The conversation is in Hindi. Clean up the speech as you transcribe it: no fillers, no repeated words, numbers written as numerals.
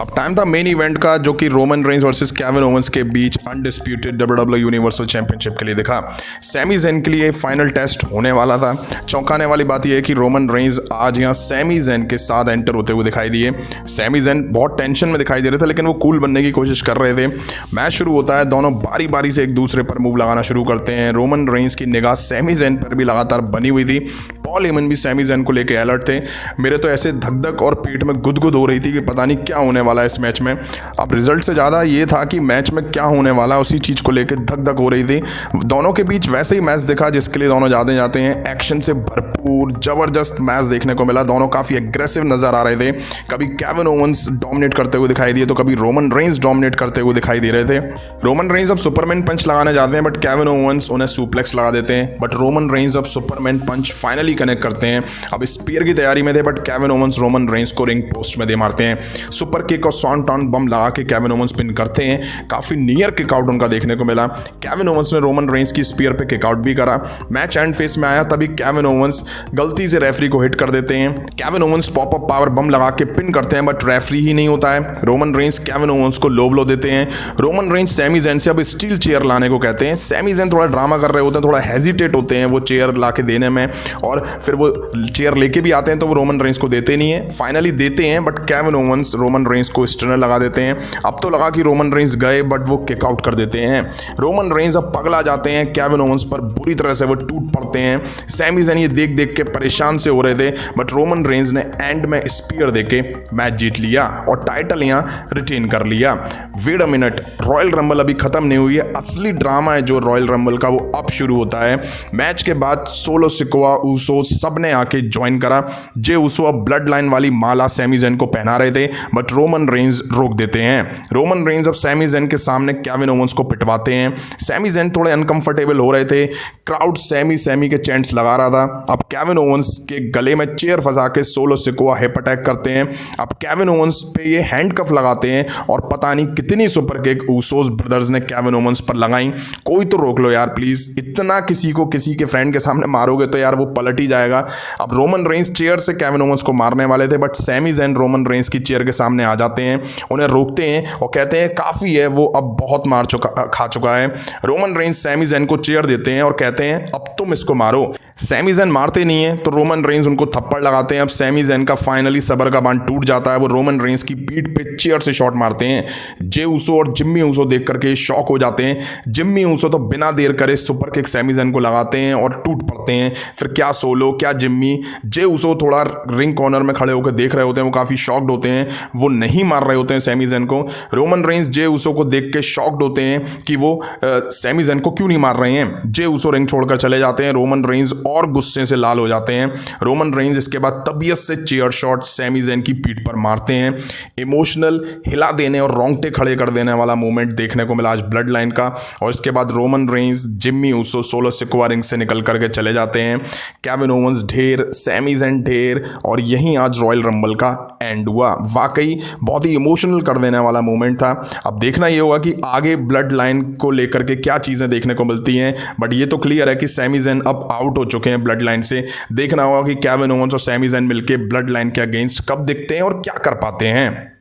अब टाइम था मेन इवेंट का, जो कि Roman Reigns versus Kevin Owens के बीच अनडिस्प्यूटेड WWE यूनिवर्सल चैंपियनशिप के लिए दिखा। सैमी ज़ेन के लिए फाइनल टेस्ट होने वाला था। चौंकाने वाली बात यह है कि रोमन रेंज आज यहाँ सैमी ज़ेन के साथ एंटर होते हुए दिखाई दिए। सैमी ज़ेन बहुत टेंशन में दिखाई दे रहे थे, लेकिन वो कूल बनने की कोशिश कर रहे थे। मैच शुरू होता है, दोनों बारी बारी से एक दूसरे पर मूव लगाना शुरू करते हैं। रोमन रेंज की निगाह सैमी ज़ेन पर भी लगातार बनी हुई थी। पॉल हेमन भी सैमी ज़ेन को लेकर अलर्ट थे। मेरे तो ऐसे धक धक और पेट में गुदगुद हो रही थी कि पता नहीं क्या होने वाला है इस मैच में। अब रिजल्ट से ज़्यादा ये था कि मैच में क्या होने वाला, उसी चीज़ को लेकर धक धक हो रही थी। दोनों के बीच वैसे ही मैच दिखा जिसके लिए दोनों जाते हैं। एक्शन से भरपूर ज़बरदस्त मैच देखने को मिला। दोनों काफ़ी एग्रेसिव नज़र आ रहे थे। कभी केविन ओवेंस डोमिनेट करते हुए दिखाई दिए तो कभी रोमन रेंज डोमिनेट करते हुए दिखाई दे रहे थे। रोमन रेंज अब सुपरमैन पंच लगाने जाते हैं, बट केविन ओवेंस उन्हें सुप्लेक्स लगा देते हैं। बट रोमन रेंज अब सुपरमैन पंच फाइनली कनेक्ट करते हैं। अब स्पीयर की तैयारी में थे, but Kevin Owens Roman Reigns को रिंग पोस्ट में दे मारते हैं। सुपर किक और सॉन्टॉन बम लगा के केविन ओवेंस पिन करते हैं। काफ़ी नियर किकआउट उनका देखने को मिला। केविन ओवेंस ने रोमन रेंज की स्पीयर पे किकआउट भी करा। मैच एंड फेस में आया, तभी केविन ओवेंस गलती से रेफरी को हिट कर देते हैं। Kevin Owens pop up power bomb लगा के पिन करते हैं, बट रेफरी ही नहीं होता है। रोमन रेंज केविन ओवेंस को लो ब्लो देते हैं। रोमन रेंज सैमी ज़ेन से अब स्टील चेयर लाने को कहते हैं। सैमी ज़ेन थोड़ा ड्रामा कर रहे होते हैं, थोड़ा हेजिटेट होते हैं वो चेयर ला के देने में, और फिर वो चेयर लेके भी आते हैं तो वो रोमन रेंज को देते नहीं है। फाइनली देते हैं, but Kevin Owens Roman Reigns को स्टनर लगा देते हैं। अब तो लगा कि रोमन रेंज गए, बट वो किक आउट कर देते हैं। रोमन रेंज अब पगला जाते हैं। केविन ओवेंस पर बुरी तरह से वो टूट पड़ते हैं। सैमी ज़ेन ये देख देख के परेशान से हो रहे थे, बट रोमन रेंज ने एंड में स्पीयर देके मैच जीत लिया और टाइटल यहाँ रिटेन कर लिया। Wait a minute, Royal Rumble अभी खत्म नहीं हुई है। असली ड्रामा है जो रॉयल रंबल का, वो अब शुरू होता है। मैच के बाद सोलो सिकोआ ऊसो सबने आके ज्वाइन करा। जे ऊसो अब ब्लड लाइन वाली माला सैमी ज़ेन को पहना रहे थे, बट रोमन रेंज रोक देते हैं। रोमन रेंज अब सैमी ज़ेन के सामने केविन ओवेंस को पिटवाते हैं। सैमी ज़ेन थोड़े अनकंफर्टेबल हो रहे थे। क्राउड सैमी के चैंट्स लगा रहा था। अब केविन ओवेंस के गले में चेयर फंसा के सोलो सिकोआ हिप अटैक करते हैं। अब केविन ओवेंस पे ये हैंडकफ लगाते हैं और पता नहीं कितनी सुपर किक ऊसोस ब्रदर्स ने केविन ओवेंस पर लगाई। कोई तो रोक लो यार प्लीज, इतना किसी को किसी के फ्रेंड के सामने मारोगे तो यार वो पलट ही जाएगा। अब रोमन रेंज चेयर से केविन ओवेंस को मारने वाले थे, but Sammy Zayn Roman Reigns की चेयर के सामने आ जाते हैं, उन्हें रोकते हैं और कहते हैं काफ़ी है, वो अब बहुत मार खा चुका है। रोमन रेंज सैमी ज़ेन को चेयर देते हैं और कहते हैं अब तुम इसको मारो। सैमी ज़ेन मारते नहीं है तो रोमन रेंज उनको थप्पड़ लगाते हैं। अब सैमी ज़ेन का फाइनली सबर का बांध टूट जाता है। वो रोमन रेंज की पीठ पे चेयर से शॉट मारते हैं। जे ऊसो और जिम्मी ऊसो देख करके शॉक हो जाते हैं। जिम्मी ऊसो तो बिना देर करे सुपर किक सैमी ज़ेन को लगाते हैं और टूट पड़ते हैं। फिर क्या सोलो क्या जिम्मी, जे ऊसो थोड़ा रिंग कॉर्नर में खड़े होकर देख रहे होते हैं। वो काफ़ी शॉक्ड होते हैं, वो नहीं मार रहे होते हैं सैमी ज़ेन को। रोमन रेंज जे ऊसो को देख के शॉक्ड होते हैं कि वो सैमी ज़ेन को क्यों नहीं मार रहे हैं। जे ऊसो रिंग छोड़कर चले जाते हैं। रोमन रेंज और गुस्से से लाल हो जाते हैं। रोमन रेंज इसके बाद तबीयत से चेयर शॉट सैमी ज़ेन की पीठ पर मारते हैं। इमोशनल, हिला देने और रोंगटे खड़े कर देने वाला मोमेंट देखने को मिला आज ब्लड लाइन का। और इसके बाद Roman Reigns, Jimmy Uso solo Sikoa ring से निकल करके चले जाते हैं। केविन ओवेंस ढेर, सैमी ज़ेन ढेर, और यहीं आज रॉयल रंबल का एंड हुआ। वाकई बहुत ही इमोशनल कर देने वाला मोमेंट था। अब देखना ये होगा कि आगे ब्लड लाइन को लेकर के क्या चीज़ें देखने को मिलती हैं, बट ये तो क्लियर है कि सैमी ज़ेन अब आउट हो चुके हैं ब्लड लाइन से। देखना होगा कि केविन ओवेंस और सैमी ज़ेन मिलके ब्लड लाइन के अगेंस्ट कब दिखते हैं और क्या कर पाते हैं।